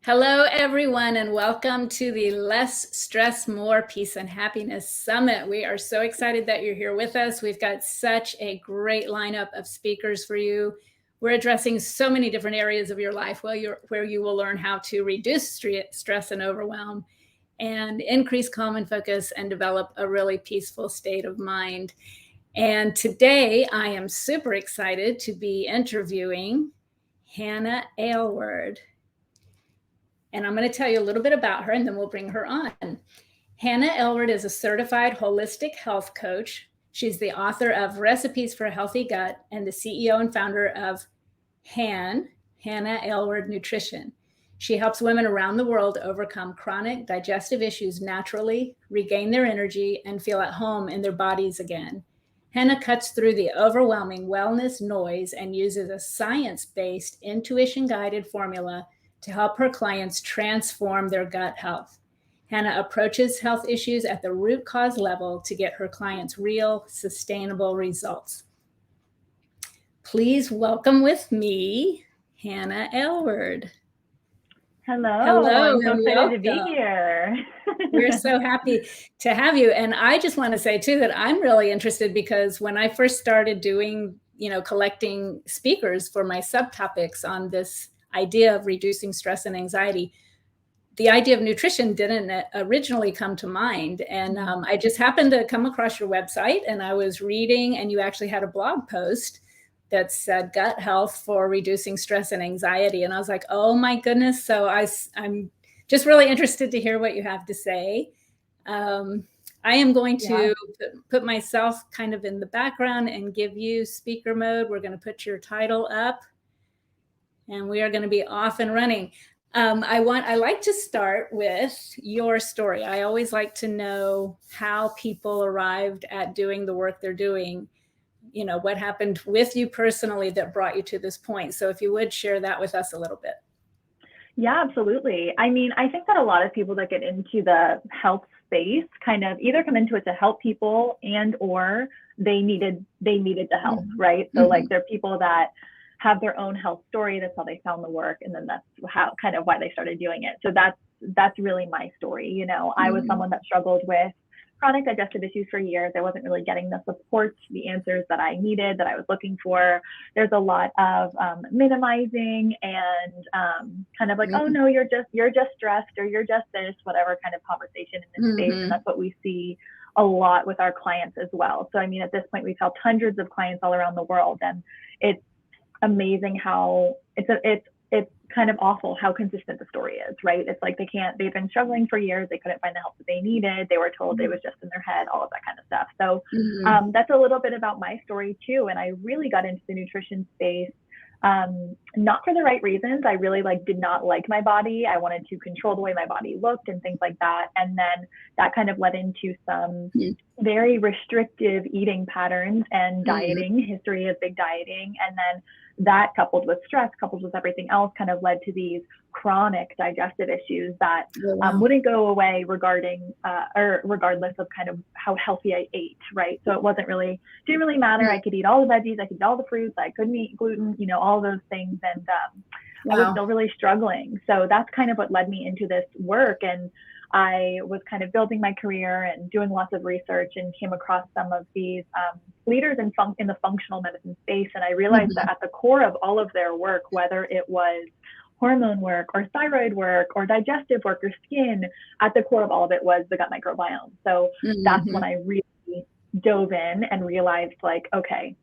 Hello, everyone, and welcome to the Less Stress, More Peace and Happiness Summit. We are so excited that you're here with us. We've got such a great lineup of speakers for you. We're addressing so many different areas of your life where you will learn how to reduce stress and overwhelm and increase calm and focus and develop a really peaceful state of mind. And today I am super excited to be interviewing Hannah Aylward. And I'm going to tell you a little bit about her, and then we'll bring her on. Hannah Aylward is a certified holistic health coach. She's the author of Recipes for a Healthy Gut and the CEO and founder of Hannah Aylward Nutrition. She helps women around the world overcome chronic digestive issues naturally, regain their energy, and feel at home in their bodies again. Hannah cuts through the overwhelming wellness noise and uses a science-based, intuition-guided formula to help her clients transform their gut health. Hannah approaches health issues at the root cause level to get her clients real, sustainable results. Please welcome with me, Hannah Aylward. Hello. I'm so excited to be here. We're so happy to have you. And I just want to say, too, that I'm really interested because when I first started doing, collecting speakers for my subtopics on this idea of reducing stress and anxiety, the idea of nutrition didn't originally come to mind. And I just happened to come across your website, and I was reading, and you actually had a blog post that said gut health for reducing stress and anxiety. And I was like, oh my goodness. So I'm just really interested to hear what you have to say. I am going to put myself kind of in the background and give you speaker mode. We're going to put your title up, and we are going to be off and running. I like to start with your story. I always like to know how people arrived at doing the work they're doing. What happened with you personally that brought you to this point. So if you would share that with us a little bit. Yeah, absolutely. I mean, I think that a lot of people that get into the health space kind of either come into it to help people and or they needed the help, right? So like there are people that have their own health story. That's how they found the work. And then that's how kind of why they started doing it. So that's really my story. I was someone that struggled with chronic digestive issues for years. I wasn't really getting the support, the answers that I needed, that I was looking for. There's a lot of minimizing and kind of like, oh no, you're just stressed, or you're just this, whatever kind of conversation in this space. And that's what we see a lot with our clients as well. So I mean, at this point, we've helped hundreds of clients all around the world, and it's amazing how it's kind of awful how consistent the story is, right? It's like they've been struggling for years. They couldn't find the help that they needed. They were told it was just in their head, all of that kind of stuff. So that's a little bit about my story too. And I really got into the nutrition space, not for the right reasons. I really did not like my body. I wanted to control the way my body looked and things like that. And then that kind of led into some very restrictive eating patterns and dieting, history of big dieting. And then that coupled with stress, coupled with everything else, kind of led to these chronic digestive issues that wouldn't go away regardless of kind of how healthy I ate, right? So it didn't really matter. I could eat all the veggies, I could eat all the fruits, I couldn't eat gluten, all those things. And I was still really struggling. So that's kind of what led me into this work. And I was kind of building my career and doing lots of research and came across some of these leaders in the functional medicine space. And I realized that at the core of all of their work, whether it was hormone work or thyroid work or digestive work or skin, at the core of all of it was the gut microbiome. So that's when I really dove in and realized okay,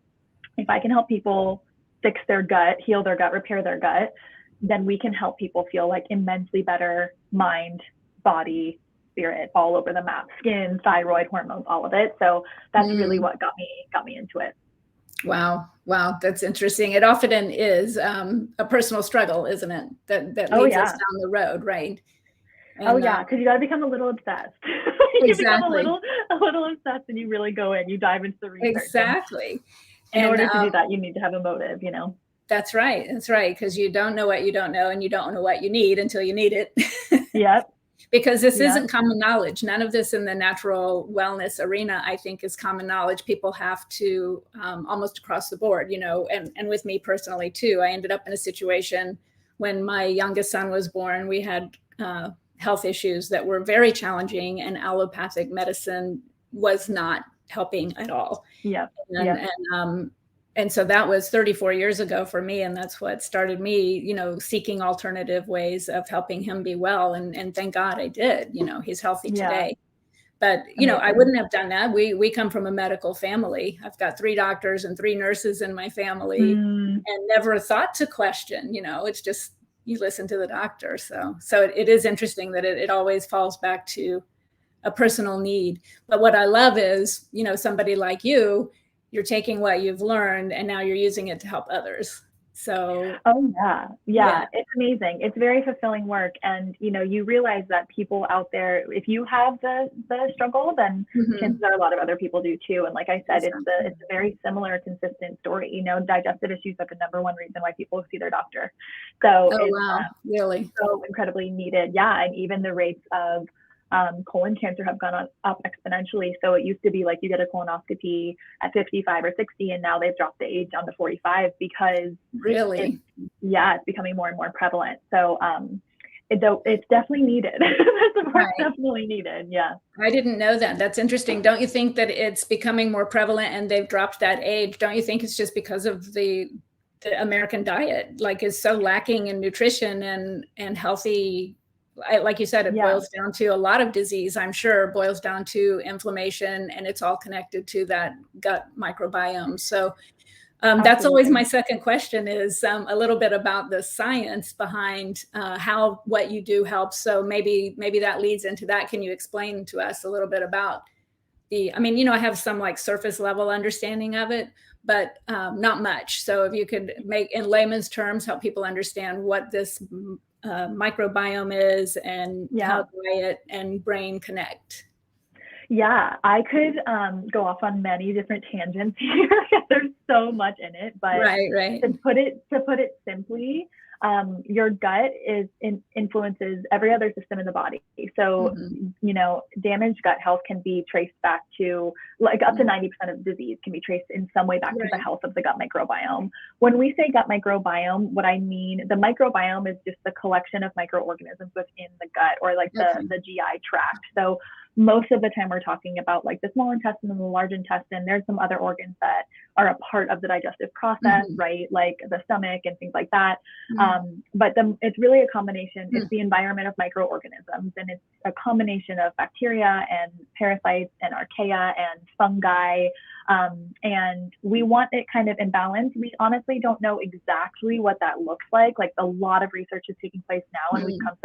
if I can help people fix their gut, heal their gut, repair their gut, then we can help people feel immensely better mind, body, spirit, all over the map, skin, thyroid, hormones, all of it. So that's really what got me into it. Wow. That's interesting. It often is a personal struggle, isn't it? That leads us down the road, right? And, because you got to become a little obsessed. You become a little obsessed, and you really go in, you dive into the research. Exactly. In order to do that, you need to have a motive, That's right. Because you don't know what you don't know, and you don't know what you need until you need it. Yep. Because this isn't common knowledge. None of this in the natural wellness arena, I think, is common knowledge. People have to almost across the board, and with me personally too, I ended up in a situation when my youngest son was born, we had health issues that were very challenging, and allopathic medicine was not helping at all. Yeah. And, Yeah. and so that was 34 years ago for me. And that's what started me, seeking alternative ways of helping him be well. And thank God I did, he's healthy Yeah. today. But, I Amazing. wouldn't have done that. We come from a medical family. I've got 3 doctors and 3 nurses in my family, and never thought to question, it's just, you listen to the doctor. So it is interesting that it always falls back to a personal need. But what I love is, somebody like you're taking what you've learned and now you're using it to help others. So yeah, it's amazing. It's very fulfilling work. And you realize that people out there, if you have the struggle, then chances are a lot of other people do too. And like I said, it's a very similar, consistent story. Digestive issues are the #1 reason why people see their doctor. So really so incredibly needed. Yeah, and even the rates of colon cancer have gone up exponentially. So it used to be like you get a colonoscopy at 55 or 60, and now they've dropped the age down to 45 because really, it's becoming more and more prevalent. So it's definitely needed. Support's definitely needed. Yeah. I didn't know that. That's interesting. Don't you think that it's becoming more prevalent and they've dropped that age? Don't you think it's just because of the American diet, is so lacking in nutrition and healthy? Like you said, it boils down to a lot of disease, I'm sure, boils down to inflammation, and it's all connected to that gut microbiome. So that's always my second question is a little bit about the science behind how what you do helps. So maybe that leads into that. Can you explain to us a little bit about I have some surface level understanding of it, but not much. So if you could make, in layman's terms, help people understand what this microbiome is and how diet and brain connect. Yeah, I could go off on many different tangents here. There's so much in it, but to put it simply, your gut influences every other system in the body. So, damaged gut health can be traced back to up to 90% of disease can be traced in some way back to the health of the gut microbiome. When we say gut microbiome, what I mean, the microbiome is just the collection of microorganisms within the gut or the GI tract. So most of the time we're talking about the small intestine and the large intestine. There's some other organs that are a part of the digestive process, right? Like the stomach and things like that. But it's really a combination. It's the environment of microorganisms, and it's a combination of bacteria and parasites and archaea and fungi. And we want it kind of in balance. We honestly don't know exactly what that looks like. A lot of research is taking place now, and we've come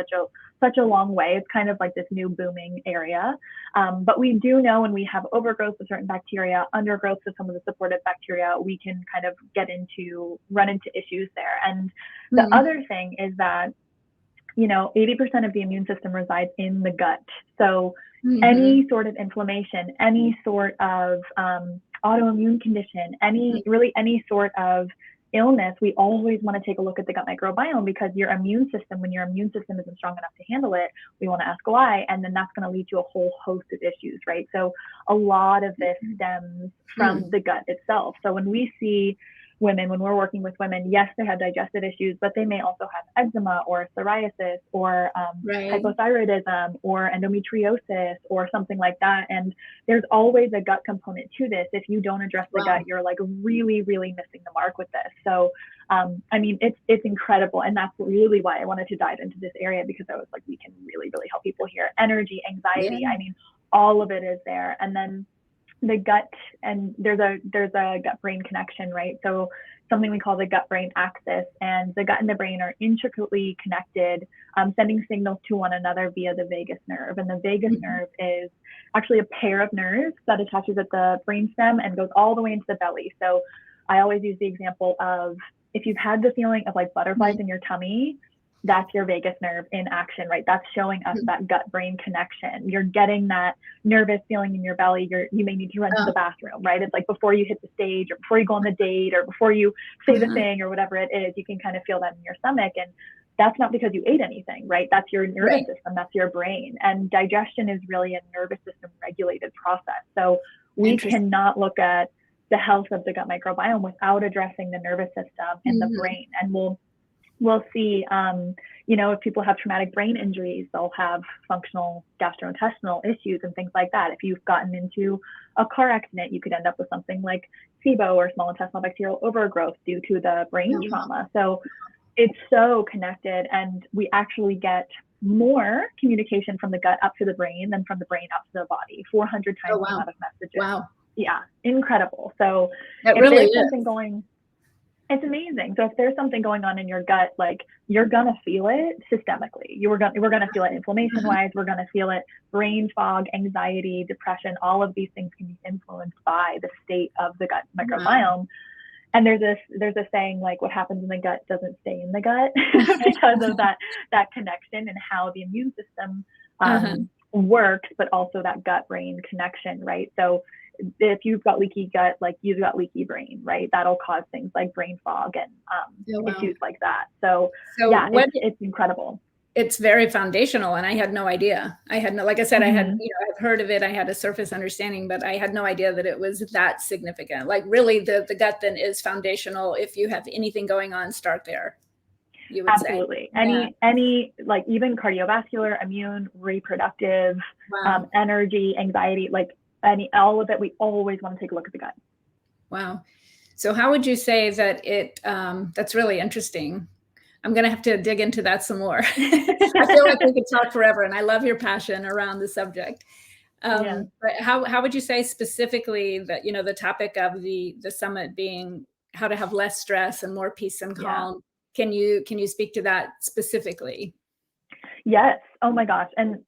such a long way. It's kind of like this new booming area. But we do know when we have overgrowth of certain bacteria, undergrowth of some of the supportive bacteria, we can kind of run into issues there. And the other thing is that 80% of the immune system resides in the gut. So any sort of inflammation, any sort of autoimmune condition, any sort of illness, we always want to take a look at the gut microbiome, because when your immune system isn't strong enough to handle it, we want to ask why, and then that's going to lead to a whole host of issues, right? So a lot of this stems from the gut itself. So when we see women, when we're working with women, yes, they have digestive issues, but they may also have eczema or psoriasis or hypothyroidism or endometriosis or something like that. And there's always a gut component to this. If you don't address the gut, you're really, really missing the mark with this. So, it's incredible. And that's really why I wanted to dive into this area, because I was like, we can really, really help people here. Energy, anxiety, all of it is there. And then the gut, and there's a gut brain connection, right? So something we call the gut brain axis, and the gut and the brain are intricately connected, sending signals to one another via the vagus nerve. And the vagus nerve is actually a pair of nerves that attaches at the brainstem and goes all the way into the belly. So I always use the example of, if you've had the feeling of butterflies in your tummy, that's your vagus nerve in action, right? That's showing us that gut-brain connection. You're getting that nervous feeling in your belly. You may need to run to the bathroom, right? It's before you hit the stage, or before you go on the date, or before you say the thing, or whatever it is, you can kind of feel that in your stomach. And that's not because you ate anything, right? That's your nervous system, that's your brain. And digestion is really a nervous system regulated process. So we cannot look at the health of the gut microbiome without addressing the nervous system and the brain. And we'll We'll see, if people have traumatic brain injuries, they'll have functional gastrointestinal issues and things like that. If you've gotten into a car accident, you could end up with something like SIBO or small intestinal bacterial overgrowth due to the brain trauma. So it's so connected, and we actually get more communication from the gut up to the brain than from the brain up to the body, 400 times the amount of messages. Wow. Yeah, incredible. So that if really there's something going, it's amazing. So if there's something going on in your gut, like, you're gonna feel it systemically. We're gonna feel it inflammation wise. We're gonna feel it brain fog, anxiety, depression. All of these things can be influenced by the state of the gut microbiome. And there's a saying, like, what happens in the gut doesn't stay in the gut because of that connection and how the immune system works, but also that gut brain connection, right? So if you've got leaky gut, like, you've got leaky brain, right? That'll cause things like brain fog and issues like that. So yeah, it's incredible. It's very foundational, and I had no idea. Like I said, I had, I've heard of it. I had a surface understanding, but I had no idea that it was that significant. Like, really, the gut then is foundational. If you have anything going on, start there. You would Absolutely. say. Any, like, even cardiovascular, immune, reproductive, energy, anxiety, like, all of it, we always want to take a look at the gut. Wow. So how would you say that that's really interesting. I'm going to have to dig into that some more. I feel like we could talk forever, and I love your passion around the subject. But how would you say specifically that, the topic of the summit being how to have less stress and more peace and calm? Can you speak to that specifically? Yes. Oh my gosh. And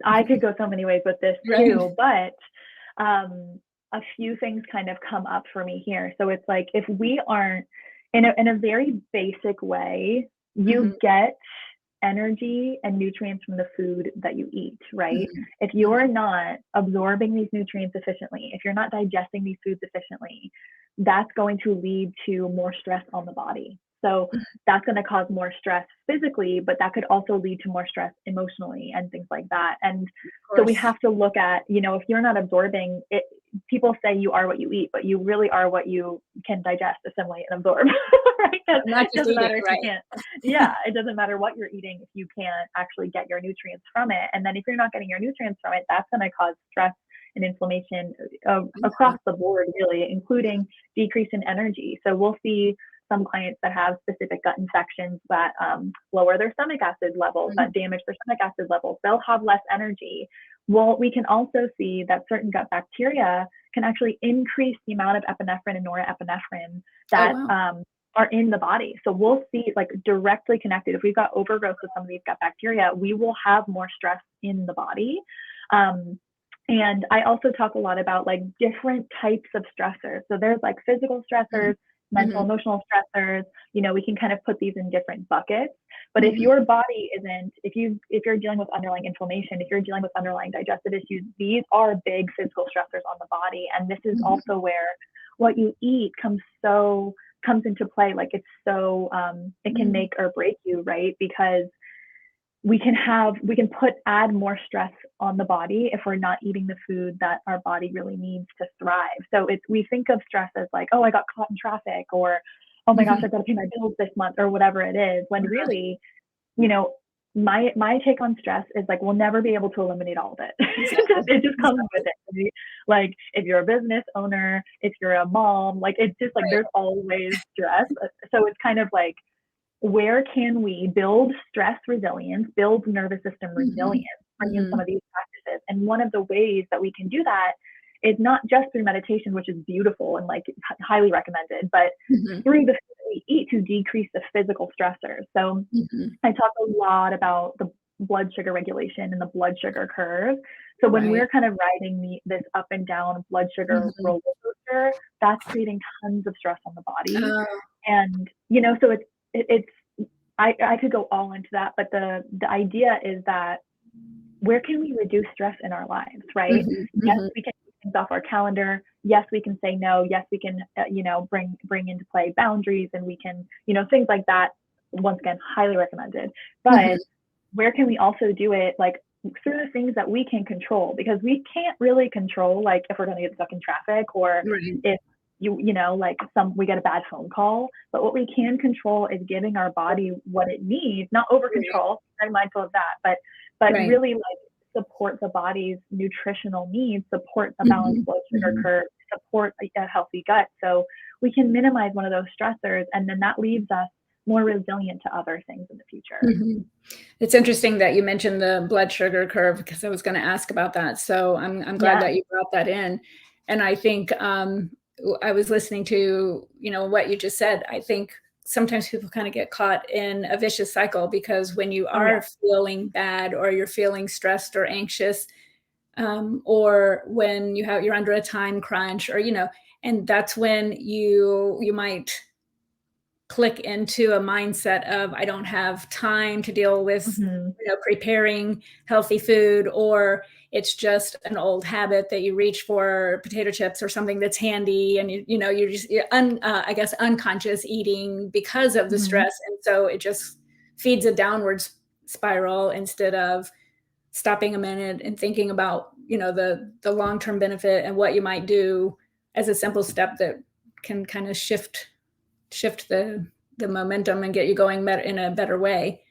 I could go so many ways with this too, but a few things kind of come up for me here. So it's like, if we aren't in a very basic way, you get energy and nutrients from the food that you eat, right? If you're not absorbing these nutrients efficiently, if you're not digesting these foods efficiently, that's going to lead to more stress on the body. So that's going to cause more stress physically, but that could also lead to more stress emotionally and things like that. And so we have to look at, if you're not absorbing it, people say you are what you eat, but you really are what you can digest, assimilate, and absorb, right? Because it doesn't matter if you can't. Yeah, it doesn't matter what you're eating if you can't actually get your nutrients from it. And then if you're not getting your nutrients from it, that's going to cause stress and inflammation across the board, really, including decrease in energy. So we'll see some clients that have specific gut infections that lower their stomach acid levels, that damage their stomach acid levels. They'll have less energy. Well, we can also see that certain gut bacteria can actually increase the amount of epinephrine and norepinephrine that are in the body. So we'll see, like, directly connected. If we've got overgrowth with some of these gut bacteria, we will have more stress in the body. And I also talk a lot about, like, different types of stressors. So there's, like, physical stressors, mental, emotional stressors. We can kind of put these in different buckets. But if your body isn't, if you're dealing with underlying inflammation, if you're dealing with underlying digestive issues, these are big physical stressors on the body. And this is also where what you eat comes into play. Like, it's so, it can make or break you, right? Because we can add more stress on the body if we're not eating the food that our body really needs to thrive. So we think of stress as like, oh, I got caught in traffic, or, oh my gosh, I've got to pay my bills this month, or whatever it is, when really, my take on stress is, like, we'll never be able to eliminate all of it. It just comes with it. Like, if you're a business owner, if you're a mom, like, it's just like, there's always stress. So it's kind of like, where can we build stress resilience, build nervous system resilience, bring in some of these practices? And one of the ways that we can do that is not just through meditation, which is beautiful and, like, highly recommended, but through the food that we eat to decrease the physical stressors. So I talk a lot about the blood sugar regulation and the blood sugar curve. So when we're kind of riding this up and down blood sugar roller coaster, that's creating tons of stress on the body. And, so I could go all into that, but the idea is that, where can we reduce stress in our lives, right? Yes, we can take things off our calendar. Yes, we can say no. Yes, we can, bring into play boundaries, and we can, things like that. Once again, highly recommended. But where can we also do it, like, through the things that we can control? Because we can't really control, like, if we're going to get stuck in traffic, or if like we get a bad phone call, but what we can control is giving our body what it needs, not over control, very mindful of that, but really like support the body's nutritional needs, support a balanced blood sugar curve, support a healthy gut. So we can minimize one of those stressors, and then that leaves us more resilient to other things in the future. It's interesting that you mentioned the blood sugar curve, because I was going to ask about that. So I'm glad that you brought that in. And I think I was listening to, what you just said. I think sometimes people kind of get caught in a vicious cycle, because when you are feeling bad, or you're feeling stressed or anxious, or when you're under a time crunch, or, and that's when you might click into a mindset of, I don't have time to deal with preparing healthy food, or it's just an old habit that you reach for potato chips or something that's handy, and you're I guess unconscious eating because of the stress, and so it just feeds a downward spiral, instead of stopping a minute and thinking about the long-term benefit and what you might do as a simple step that can kind of shift the momentum and get you going in a better way.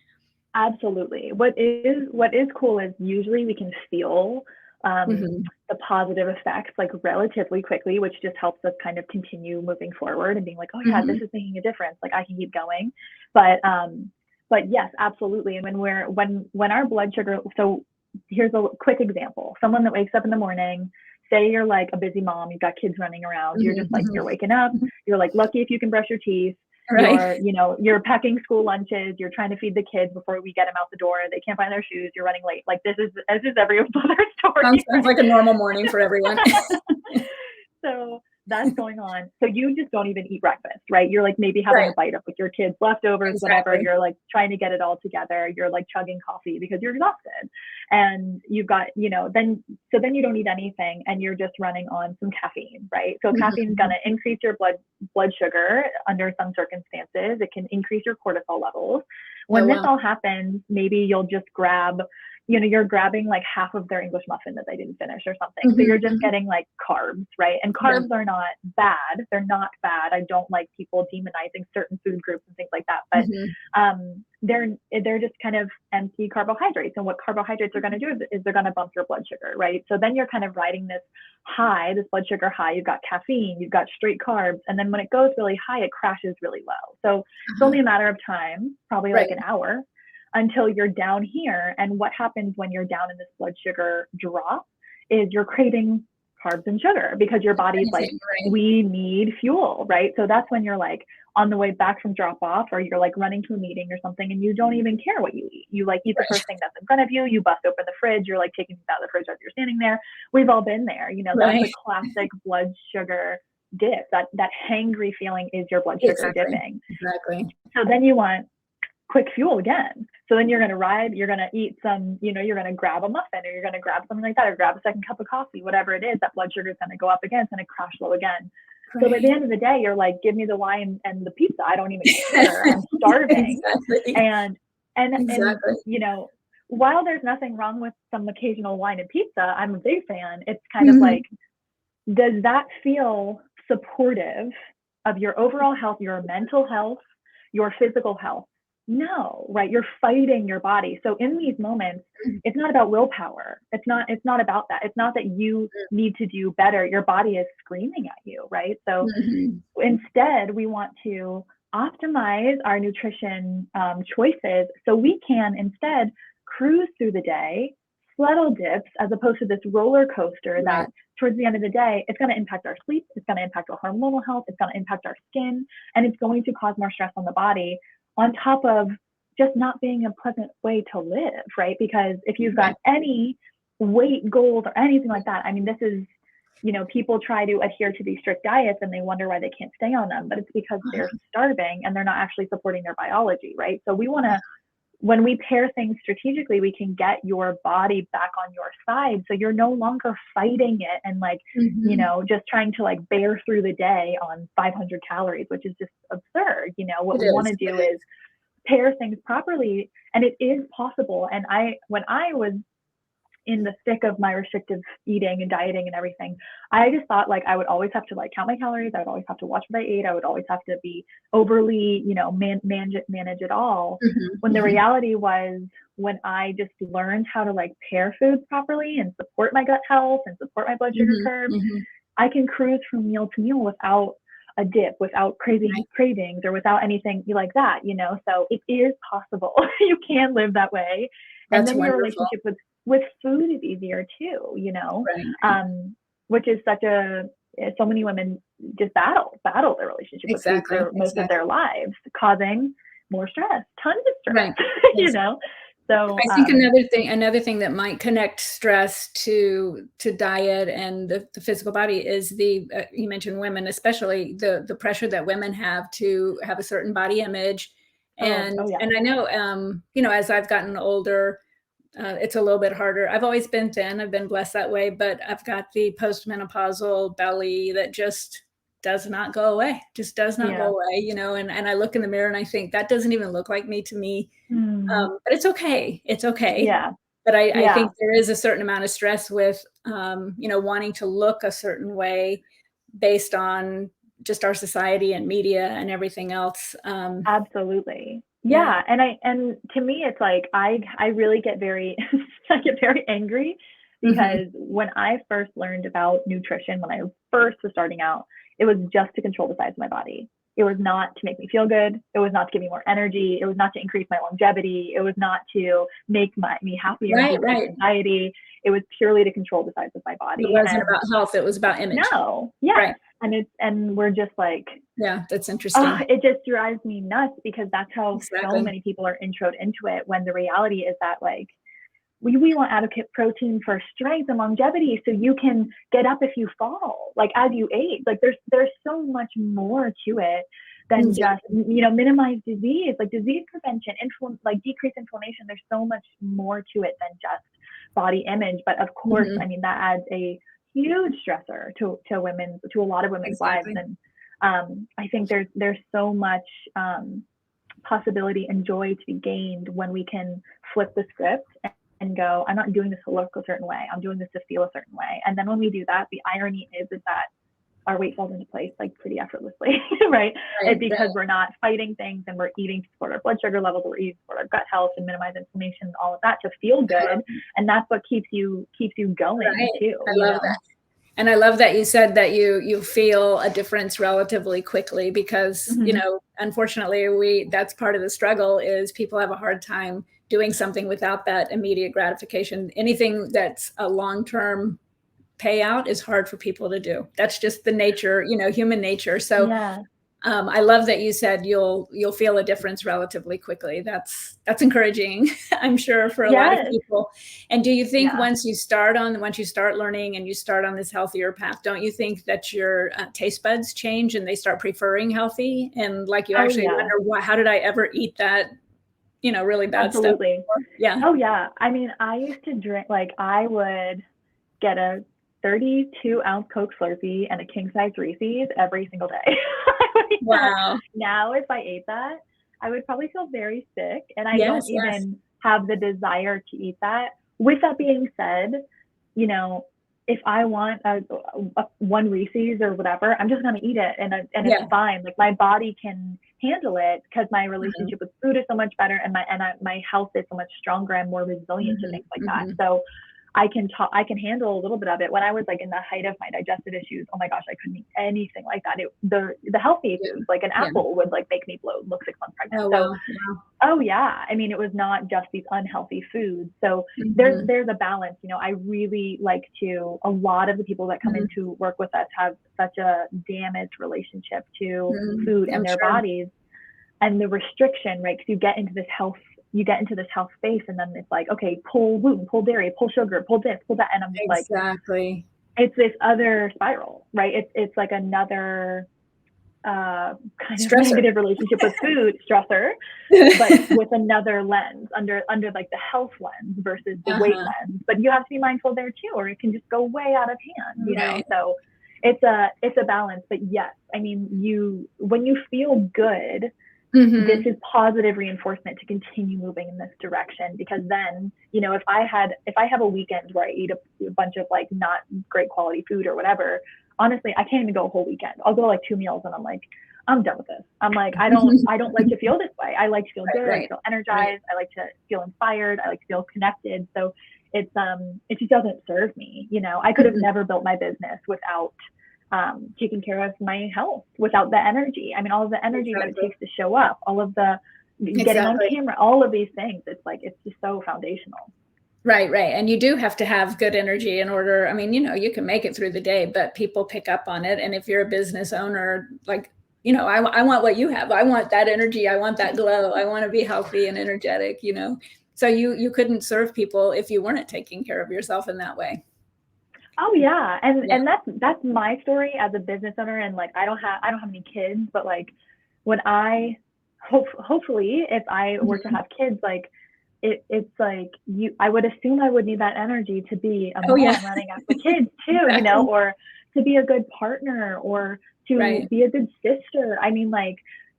Absolutely. What is cool is usually we can feel the positive effects like relatively quickly, which just helps us kind of continue moving forward and being like, oh yeah, this is making a difference. Like I can keep going. But yes, absolutely. And when our blood sugar, so here's a quick example. Someone that wakes up in the morning, say you're like a busy mom, you've got kids running around, you're just like, you're waking up, you're like lucky if you can brush your teeth. Right. You're packing school lunches, you're trying to feed the kids before we get them out the door, they can't find their shoes, you're running late. Like this is every other story. Sounds like a normal morning for everyone. So that's going on. So you just don't even eat breakfast, right? You're like maybe having a bite of with your kids' leftovers, whatever. You're like trying to get it all together. You're like chugging coffee because you're exhausted. And you've got, then you don't eat anything and you're just running on some caffeine, right? So caffeine is going to increase your blood sugar under some circumstances. It can increase your cortisol levels. When this all happens, maybe you'll just grab, you're grabbing like half of their English muffin that they didn't finish or something. So you're just getting like carbs, right? And carbs are not bad. They're not bad. I don't like people demonizing certain food groups and things like that, but they're just kind of empty carbohydrates. And what carbohydrates are going to do is they're going to bump your blood sugar, right? So then you're kind of riding this blood sugar high. You've got caffeine, you've got straight carbs. And then when it goes really high, it crashes really low. So it's only a matter of time, probably like an hour, until you're down here. And what happens when you're down in this blood sugar drop is you're craving carbs and sugar because your body's like, we need fuel, right? So that's when you're like on the way back from drop off, or you're like running to a meeting or something, and you don't even care what you eat. You like eat the first thing that's in front of you. You bust open the fridge. You're like taking things out of the fridge as you're standing there. We've all been there. That's the classic blood sugar dip. That hangry feeling is your blood sugar dipping. Exactly. So then you want quick fuel again. So then you're going to eat some, you're going to grab a muffin, or you're going to grab something like that, or grab a second cup of coffee, whatever it is, that blood sugar is going to go up again. It's going to crash low again. Right. So by the end of the day, you're like, give me the wine and the pizza. I don't even care. I'm starving. And while there's nothing wrong with some occasional wine and pizza, I'm a big fan. It's kind of like, does that feel supportive of your overall health, your mental health, your physical health? No, right? You're fighting your body. So in these moments, it's not about willpower. It's not about that. It's not that you need to do better. Your body is screaming at you, right? So instead, we want to optimize our nutrition choices so we can instead cruise through the day, subtle dips, as opposed to this roller coaster that towards the end of the day, it's going to impact our sleep. It's going to impact our hormonal health. It's going to impact our skin, and it's going to cause more stress on the body, on top of just not being a pleasant way to live, right? Because if you've got any weight goals or anything like that, I mean, this is, people try to adhere to these strict diets and they wonder why they can't stay on them, but it's because they're starving and they're not actually supporting their biology, right? So we want to, when we pair things strategically, we can get your body back on your side. So you're no longer fighting it and like, just trying to like bear through the day on 500 calories, which is just absurd. What we want to do is pair things properly, and it is possible. And when I was in the thick of my restrictive eating and dieting and everything, I just thought like I would always have to like count my calories. I would always have to watch what I ate. I would always have to be overly, manage it all. When the reality was, when I just learned how to like pair foods properly and support my gut health and support my blood sugar curve, I can cruise from meal to meal without a dip, without crazy cravings or without anything like that, so it is possible. You can live that way. And then your relationship with food is easier too, which is so many women just battle their relationship with food for most of their lives, causing more stress, tons of stress, So I think another thing that might connect stress to diet and the physical body is you mentioned women, especially the pressure that women have to have a certain body image. And I know, as I've gotten older, it's a little bit harder. I've always been thin. I've been blessed that way, but I've got the postmenopausal belly that just does not go away, go away, and I look in the mirror and I think that doesn't even look like me to me. But it's okay. It's okay. Yeah. But I think there is a certain amount of stress with, wanting to look a certain way based on just our society and media and everything else. Absolutely. Yeah. And to me, it's like, I really get I get very angry because when I first learned about nutrition, when I first was starting out, it was just to control the size of my body. It was not to make me feel good. It was not to give me more energy. It was not to increase my longevity. It was not to make me happier and decrease anxiety. It was purely to control the size of my body. It wasn't about health. It was about image. No. Yeah. Right. And we're just like, yeah, that's interesting. It just drives me nuts because that's how so many people are introed into it, when the reality is that like, we want adequate protein for strength and longevity so you can get up if you fall, like as you age. Like there's so much more to it than just, minimize disease, like disease prevention, decrease inflammation. There's so much more to it than just body image. But of course, I mean, that adds a huge stressor to a lot of women's lives. And I think there's so much possibility and joy to be gained when we can flip the script and go, I'm not doing this to look a certain way. I'm doing this to feel a certain way. And then when we do that, the irony is that our weight falls into place like pretty effortlessly, right? Because we're not fighting things and we're eating to support our blood sugar levels, we're eating to support our gut health and minimize inflammation and all of that to feel good. And that's what keeps you going too. I love that. And I love that you said that you feel a difference relatively quickly because, unfortunately, that's part of the struggle is people have a hard time doing something without that immediate gratification. Anything that's a long-term payout is hard for people to do. That's just the nature, human nature. So I love that you said you'll feel a difference relatively quickly. That's encouraging, I'm sure, for a lot of people. And do you think once you start learning and you start on this healthier path, don't you think that your taste buds change and they start preferring healthy? And like you actually wonder, how did I ever eat that, really bad stuff? Yeah. Oh yeah. I mean, I used to drink, like I would get a 32-ounce Coke Slurpee and a king-size Reese's every single day. Wow. Now, if I ate that, I would probably feel very sick, and I don't even have the desire to eat that. With that being said, if I want a one Reese's or whatever, I'm just gonna eat it, and it's fine. Like my body can handle it because my relationship with food is so much better, and my health is so much stronger. I'm more resilient to things like that. So I can handle a little bit of it. When I was like in the height of my digestive issues, oh my gosh, I couldn't eat anything like that. The healthy foods, like an apple would like make me bloat, look 6 months pregnant. Oh yeah. I mean, it was not just these unhealthy foods. So there's a balance. I really like a lot of the people that come in to work with us have such a damaged relationship to food and their bodies and the restriction, right? Because you get into this health space, and then it's like, okay, pull gluten, pull dairy, pull sugar, pull this, pull that. And I'm just like, it's this other spiral, right? It's like another kind of negative relationship with food stressor, but with another lens under like the health lens versus the weight lens. But you have to be mindful there too, or it can just go way out of hand, you know? So it's a balance. But yes, I mean, when you feel good, this Mm-hmm. is positive reinforcement to continue moving in this direction. Because then, you know, if I have a weekend where I eat a bunch of like not great quality food or whatever, honestly, I can't even go a whole weekend. I'll go like 2 meals and I'm like, I'm done with this. I'm like, I don't like to feel this way. I like to feel good. I like to feel energized. I like to feel inspired. I like to feel connected. So it just doesn't serve me. You know, I could have never built my business without taking care of my health, without the energy. I mean, all of the energy that it takes to show up, all of the getting on camera, all of these things. It's like, it's just so foundational. Right. And you do have to have good energy in order. I mean, you know, you can make it through the day, but people pick up on it. And if you're a business owner, like, you know, I want what you have. I want that energy. I want that glow. I want to be healthy and energetic, you know. So you couldn't serve people if you weren't taking care of yourself in that way. Oh yeah. And that's my story as a business owner. And like, I don't have any kids, but like when I hopefully if I were to have kids, like it's like I would assume I would need that energy to be a mom running after kids too, exactly. You know, or to be a good partner, or to be a good sister. I mean, like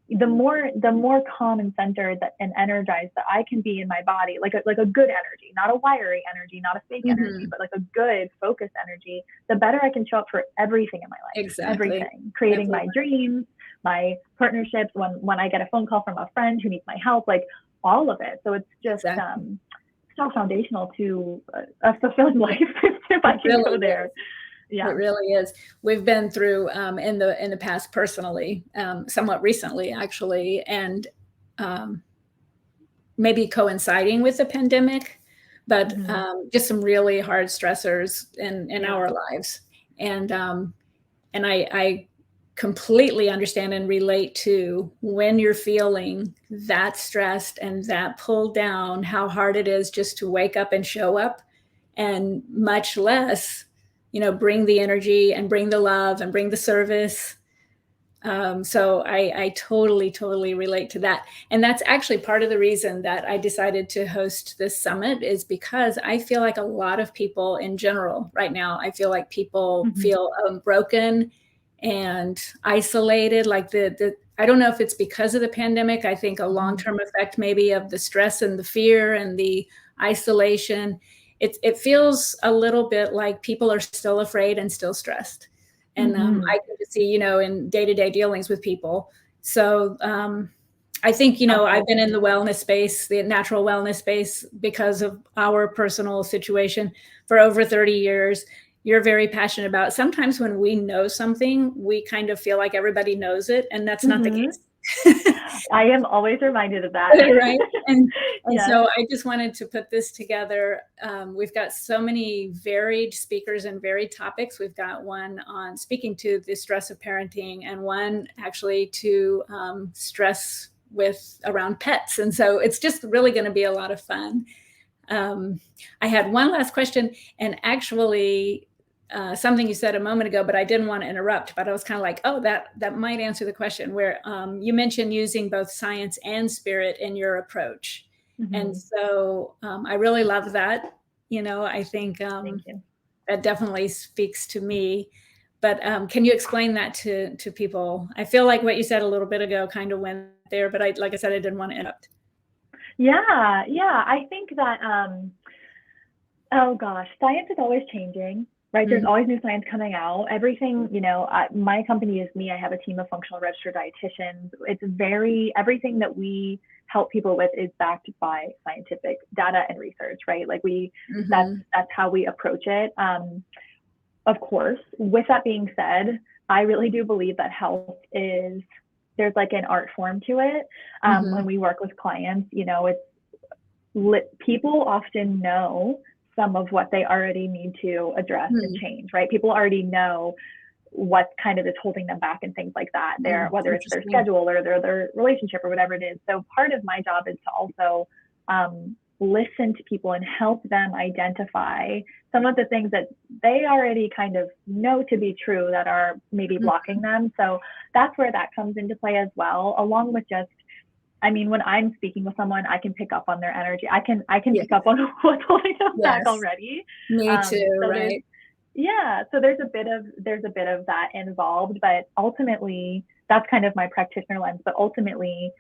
the more calm and centered and energized that I can be in my body, like a good energy, not a wiry energy, not a fake energy, but like a good focused energy, the better I can show up for everything in my life. Exactly. Everything. Creating my dreams, my partnerships, when I get a phone call from a friend who needs my help, like all of it. So it's just so foundational to a fulfilling life if I can go there. Yeah, it really is. We've been through in the past personally, somewhat recently actually, and maybe coinciding with the pandemic, but just some really hard stressors in our lives, and I completely understand and relate to when you're feeling that stressed and that pulled down, how hard it is just to wake up and show up, and much less, you know, bring the energy and bring the love and bring the service. So I totally relate to that. And that's actually part of the reason that I decided to host this summit, is because I feel like a lot of people in general right now, I feel like people feel broken and isolated. Like I don't know if it's because of the pandemic. I think a long-term effect maybe of the stress and the fear and the isolation. It feels a little bit like people are still afraid and still stressed. And I can just see, you know, in day-to-day dealings with people. So I think, you know, I've been in the wellness space, the natural wellness space, because of our personal situation for over 30 years. You're very passionate about. Sometimes when we know something, we kind of feel like everybody knows it, and that's not the case. I am always reminded of that. Right. And so I just wanted to put this together. We've got so many varied speakers and varied topics. We've got one on speaking to the stress of parenting, and one actually to stress around pets. And so it's just really going to be a lot of fun. I had one last question, and actually something you said a moment ago, but I didn't want to interrupt, but I was kind of like, oh, that might answer the question, where you mentioned using both science and spirit in your approach. And so I really love that. You know, I think that definitely speaks to me. But can you explain that to people? I feel like what you said a little bit ago kind of went there, but like I said, I didn't want to interrupt. Yeah. I think that, oh gosh, science is always changing. Right. There's always new science coming out. Everything, you know, my company is me. I have a team of functional registered dietitians. Everything that we help people with is backed by scientific data and research, right? Like that's how we approach it. Of course, with that being said, I really do believe that health there's like an art form to it. When we work with clients, you know, people often know some of what they already need to address and change, right? People already know what kind of is holding them back and things like that. Whether it's their schedule or their relationship or whatever it is. So part of my job is to also listen to people and help them identify some of the things that they already kind of know to be true that are maybe blocking them. So that's where that comes into play as well, along with just, I mean, when I'm speaking with someone, I can pick up on their energy. I can pick up on what's holding them back already. Me too, so right? So there's a bit of that involved, but ultimately, that's kind of my practitioner lens. But ultimately,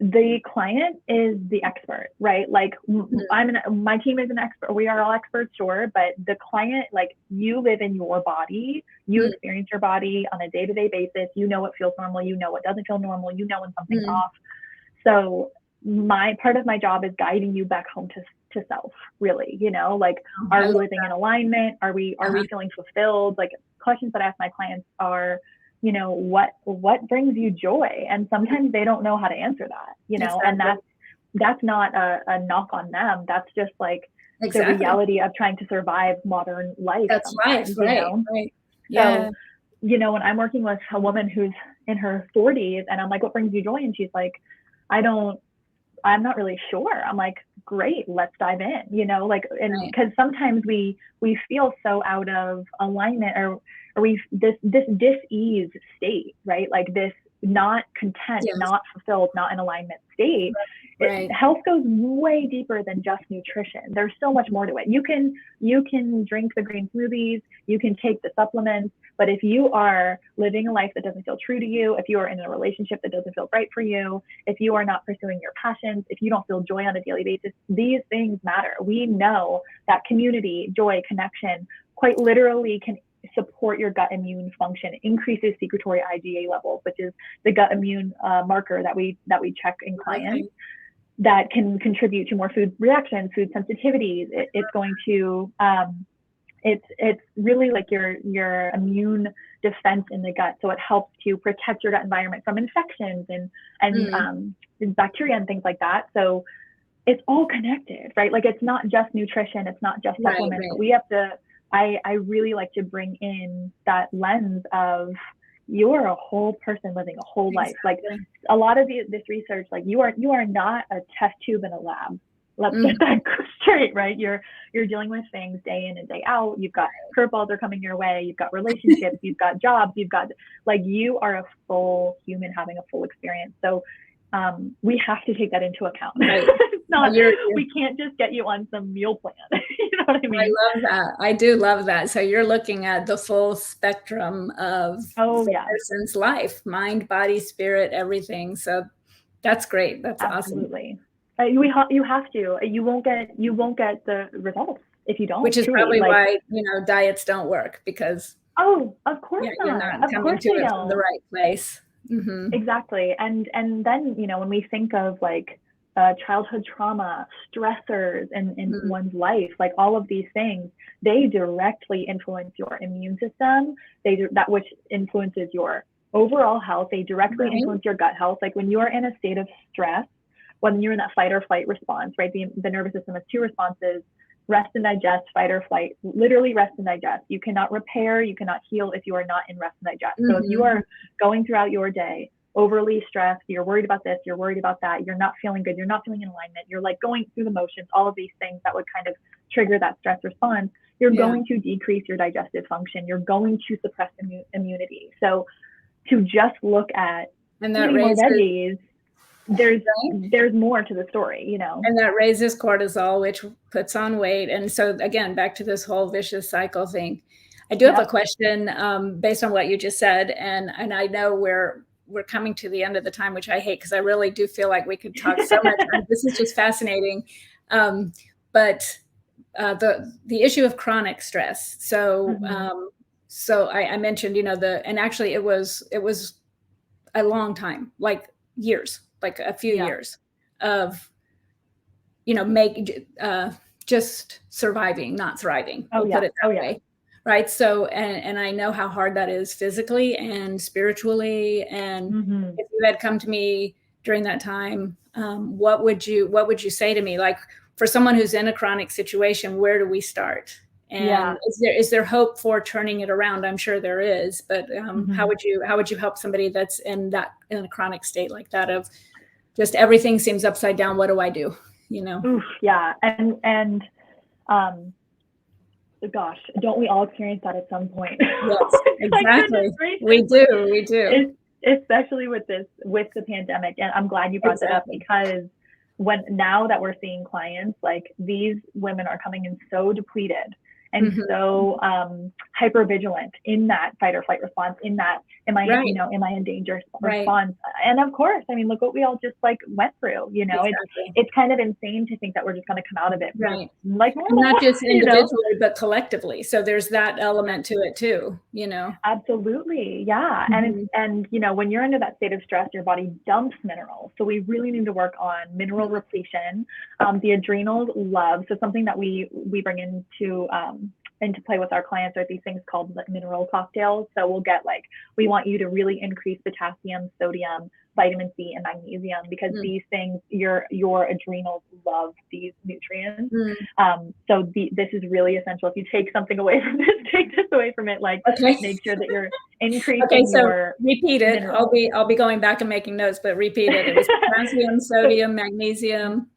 The client is the expert, right? Like my team is an expert. We are all experts, sure. But the client, like, you live in your body, you experience your body on a day-to-day basis. You know what feels normal. You know what doesn't feel normal. You know when something's off. So part of my job is guiding you back home to self, really, like, are we living in alignment? Are we feeling fulfilled? Like, questions that I ask my clients are, what brings you joy? And sometimes they don't know how to answer that, exactly. And that's not a knock on them. That's just like the reality of trying to survive modern life. That's life, right. Yeah. So, when I'm working with a woman who's in her 40s and I'm like, what brings you joy? And she's like, I'm not really sure. I'm like, great, let's dive in, because sometimes we feel so out of alignment or this dis-ease state, right? Like this not content, not fulfilled, not in alignment state. Right. Health goes way deeper than just nutrition. There's so much more to it. You can drink the green smoothies, you can take the supplements, but if you are living a life that doesn't feel true to you, if you are in a relationship that doesn't feel right for you, if you are not pursuing your passions, if you don't feel joy on a daily basis, these things matter. We know that community, joy, connection, quite literally can support your gut immune function, increases secretory IgA levels, which is the gut immune marker that we check in clients. Okay. That can contribute to more food reactions, food sensitivities. It's going to, it's really like your immune defense in the gut. So it helps to protect your gut environment from infections and bacteria and things like that. So it's all connected, right? Like, it's not just nutrition, it's not just supplements, but we have to, I really like to bring in that lens of, you're a whole person living a whole life. Like, a lot of this research, like, you are not a test tube in a lab. Let's get that straight, right? You're dealing with things day in and day out. You've got curveballs are coming your way. You've got relationships. You've got jobs. You've got, like, you are a full human having a full experience. So we have to take that into account. Right. It's not, we can't just get you on some meal plan. You know what I mean? I love that. I do love that. So you're looking at the full spectrum of the person's life, mind, body, spirit, everything. So that's great. That's absolutely awesome. You have to. You won't get the results if you don't. Which is probably why diets don't work, because of course you're not coming to it from the right place. Mm-hmm. Exactly. And then, when we think of like childhood trauma, stressors in one's life, like all of these things, they directly influence your immune system. That which influences your overall health. They directly influence your gut health. Like, when you are in a state of stress, when you're in that fight or flight response, right? The nervous system has two responses: rest and digest, fight or flight. Literally rest and digest. You cannot repair, you cannot heal if you are not in rest and digest. So if you are going throughout your day overly stressed, you're worried about this, you're worried about that, you're not feeling good, you're not feeling in alignment, you're like going through the motions, all of these things that would kind of trigger that stress response, you're going to decrease your digestive function, you're going to suppress immunity. So to just look at and that raises veggies, there's more to the story, And that raises cortisol, which puts on weight. And so again, back to this whole vicious cycle thing. I do have a question based on what you just said. And I know we're coming to the end of the time, which I hate, because I really do feel like we could talk so much. This is just fascinating. But the issue of chronic stress. So so I mentioned, and actually it was a long time, like years, like a few years of, just surviving, not thriving. We'll put it that way. Right. So, and I know how hard that is physically and spiritually. And if you had come to me during that time, what would you say to me? Like, for someone who's in a chronic situation, where do we start? And is there hope for turning it around? I'm sure there is, but how would you help somebody that's in a chronic state like that, of just everything seems upside down? What do I do? Oof, yeah. And gosh, don't we all experience that at some point? Yes, exactly. We do. Especially with the pandemic. And I'm glad you brought that up, because now that we're seeing clients, like, these women are coming in so depleted, and so hyper vigilant in that fight or flight response, in that am I in danger response. And of course, I mean, look what we all just like went through, you know. It's kind of insane to think that we're just going to come out of it like not just individually but collectively. So there's that element to it too, you know. Absolutely. Yeah. And you know, when you're under that state of stress, your body dumps minerals. So we really need to work on mineral repletion. The adrenals love, so something that we bring into play with our clients are these things called mineral cocktails. So we'll get like, we want you to really increase potassium, sodium, vitamin C, and magnesium, because these things, your adrenals love these nutrients. So this is really essential. If you take something away from this, take this away from it. Like, make sure that you're increasing your repeat it. minerals. I'll be going back and making notes, but repeat it. It was potassium, sodium, magnesium.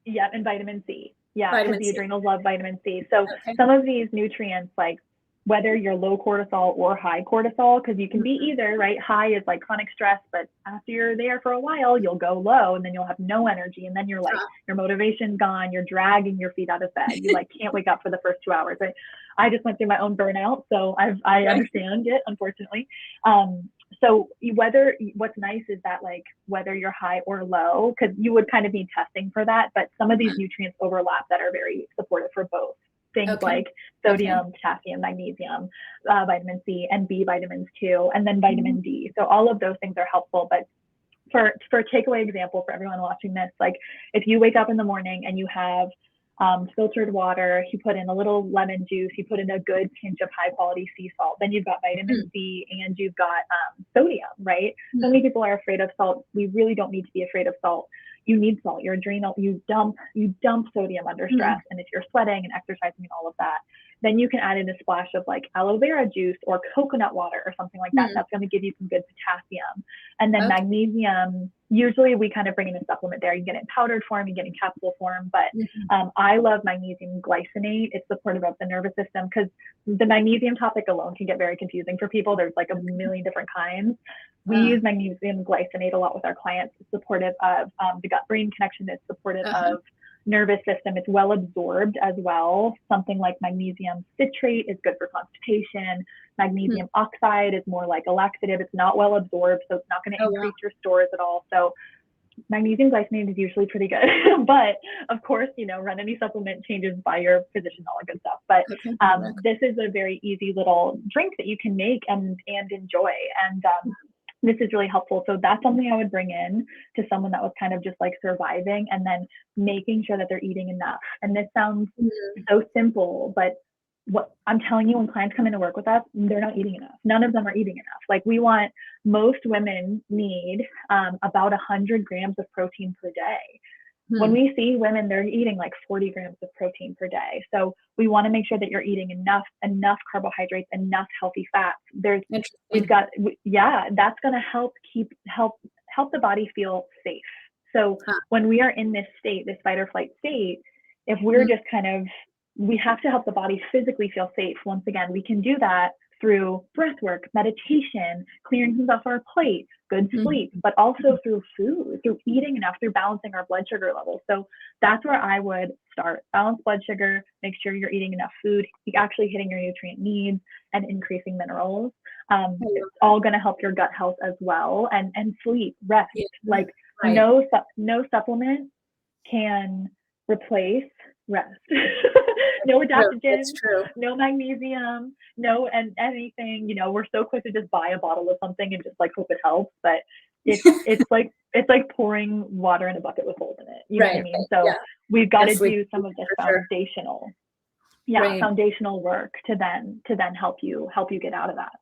Yeah, and vitamin C. Yeah, because the adrenals love vitamin C. So some of these nutrients, like whether you're low cortisol or high cortisol, because you can be either, right? High is like chronic stress, but after you're there for a while, you'll go low and then you'll have no energy. And then you're like, your motivation's gone, you're dragging your feet out of bed. You like can't wake up for the first 2 hours. I just went through my own burnout, so I understand it, unfortunately. So what's nice is that like whether you're high or low, because you would kind of need testing for that, but some of these nutrients overlap that are very supportive for both. Things like sodium, potassium, magnesium, vitamin C, and B vitamins too, and then vitamin D. So all of those things are helpful. But for a takeaway example for everyone watching this, like if you wake up in the morning and you have filtered water, you put in a little lemon juice, you put in a good pinch of high quality sea salt, then you've got vitamin C and you've got sodium, right? So many people are afraid of salt. We really don't need to be afraid of salt. You need salt. Your adrenal, you dump sodium under stress. And if you're sweating and exercising and all of that, then you can add in a splash of like aloe vera juice or coconut water or something like that. That's going to give you some good potassium. And then magnesium, usually we kind of bring in a supplement there. You get it in powdered form, you get it in capsule form, but I love magnesium glycinate. It's supportive of the nervous system, because the magnesium topic alone can get very confusing for people. There's like a million different kinds. We use magnesium glycinate a lot with our clients. It's supportive of the gut-brain connection. It's supportive of nervous system. It's well absorbed as well. Something like magnesium citrate is good for constipation. Magnesium oxide is more like a laxative. It's not well absorbed, so it's not going to increase your stores at all. So magnesium glycinate is usually pretty good. But of course, you know, run any supplement changes by your physician, all that good stuff. But this is a very easy little drink that you can make and enjoy. And this is really helpful. So that's something I would bring in to someone that was kind of just like surviving, and then making sure that they're eating enough. And this sounds so simple, but what I'm telling you, when clients come in to work with us, they're not eating enough. None of them are eating enough. Like most women need about 100 grams of protein per day. When we see women, they're eating like 40 grams of protein per day. So we want to make sure that you're eating enough carbohydrates, enough healthy fats. That's going to help the body feel safe. So when we are in this state, this fight or flight state, if we're just we have to help the body physically feel safe. Once again, we can do that through breath work, meditation, clearing things off our plate, good sleep, but also through food, through eating enough, through balancing our blood sugar levels. So that's where I would start. Balance blood sugar, make sure you're eating enough food, actually hitting your nutrient needs, and increasing minerals. It's all going to help your gut health as well. And sleep, rest. No supplement can replace rest. No adaptogens, no magnesium, no anything. You know, we're so quick to just buy a bottle of something and just like hope it helps, but it's like pouring water in a bucket with holes in it. You know what I mean? So we've got to do some of the foundational work to then help you get out of that.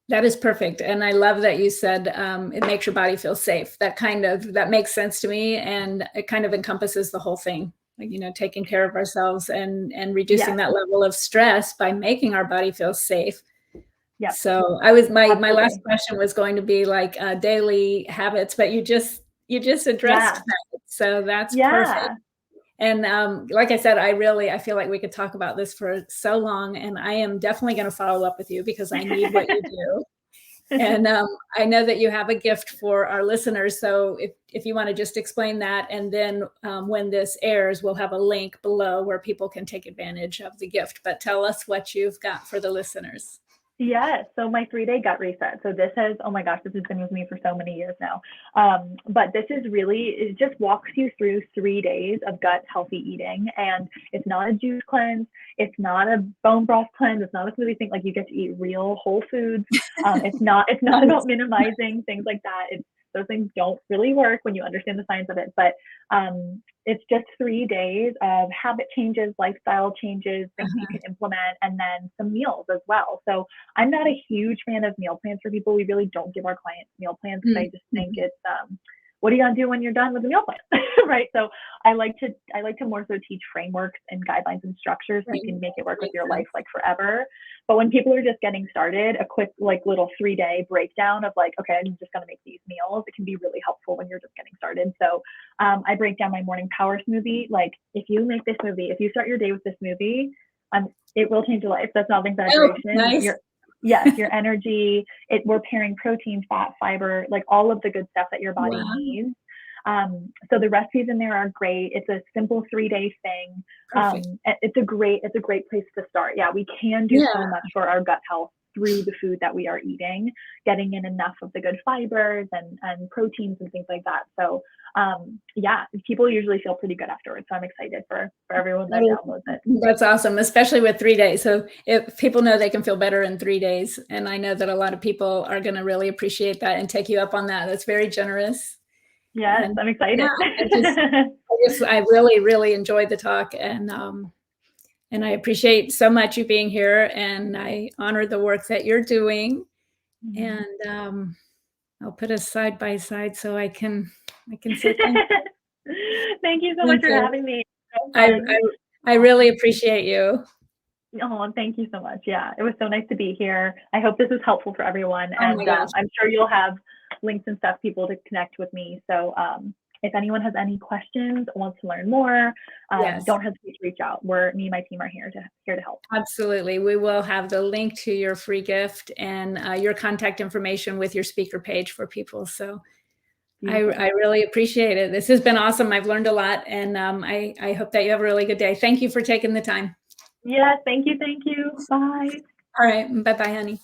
That is perfect. And I love that you said it makes your body feel safe. That makes sense to me, and it kind of encompasses the whole thing. Like, you know, taking care of ourselves and reducing that level of stress by making our body feel safe. Yeah. So my last question was going to be like daily habits, but you just addressed that. So that's perfect. And like I said, I feel like we could talk about this for so long, and I am definitely going to follow up with you because I need what you do. And I know that you have a gift for our listeners. So if you want to just explain that, and then when this airs, we'll have a link below where people can take advantage of the gift. But tell us what you've got for the listeners. Yes. So my 3-day gut reset. So this has, oh my gosh, this has been with me for so many years now. But this is really, it just walks you through 3 days of gut healthy eating. And it's not a juice cleanse. It's not a bone broth cleanse. It's not a smoothie thing. Like, you get to eat real whole foods. It's not about minimizing things like that. Those things don't really work when you understand the science of it. But it's just 3 days of habit changes, lifestyle changes, things you can implement, and then some meals as well. So I'm not a huge fan of meal plans for people. We really don't give our clients meal plans because I just think it's what are you gonna do when you're done with the meal plan, right? So I like to more so teach frameworks and guidelines and structures so you can make it work with your life like forever. But when people are just getting started, a quick like little 3-day breakdown of like, okay, I'm just gonna make these meals, it can be really helpful when you're just getting started. So I break down my morning power smoothie. Like, if you make this smoothie, if you start your day with this smoothie, it will change your life. That's not an exaggeration. Oh, nice. Your energy, we're pairing protein, fat, fiber, like all of the good stuff that your body needs. So the recipes in there are great. It's a simple 3-day thing. It's a great place to start. Yeah, we can do so much for our gut health through the food that we are eating, getting in enough of the good fibers and proteins and things like that. So people usually feel pretty good afterwards. So I'm excited for everyone that downloads it. That's awesome, especially with 3 days. So if people know they can feel better in 3 days, and I know that a lot of people are going to really appreciate that and take you up on that. That's very generous. Yes, I'm excited. I really, really enjoyed the talk, and I appreciate so much you being here, and I honor the work that you're doing. And I'll put us side by side so I can say thank you. Thank you so much for having me. I really appreciate you. Oh, thank you so much. Yeah, it was so nice to be here. I hope this was helpful for everyone. And I'm sure you'll have links and stuff, people to connect with me. So if anyone has any questions or wants to learn more, don't hesitate to reach out. Me and my team are here to help. Absolutely. We will have the link to your free gift and your contact information with your speaker page for people. So I really appreciate it. This has been awesome. I've learned a lot, and I hope that you have a really good day. Thank you for taking the time. Yes, thank you. Bye. All right. Bye-bye, honey.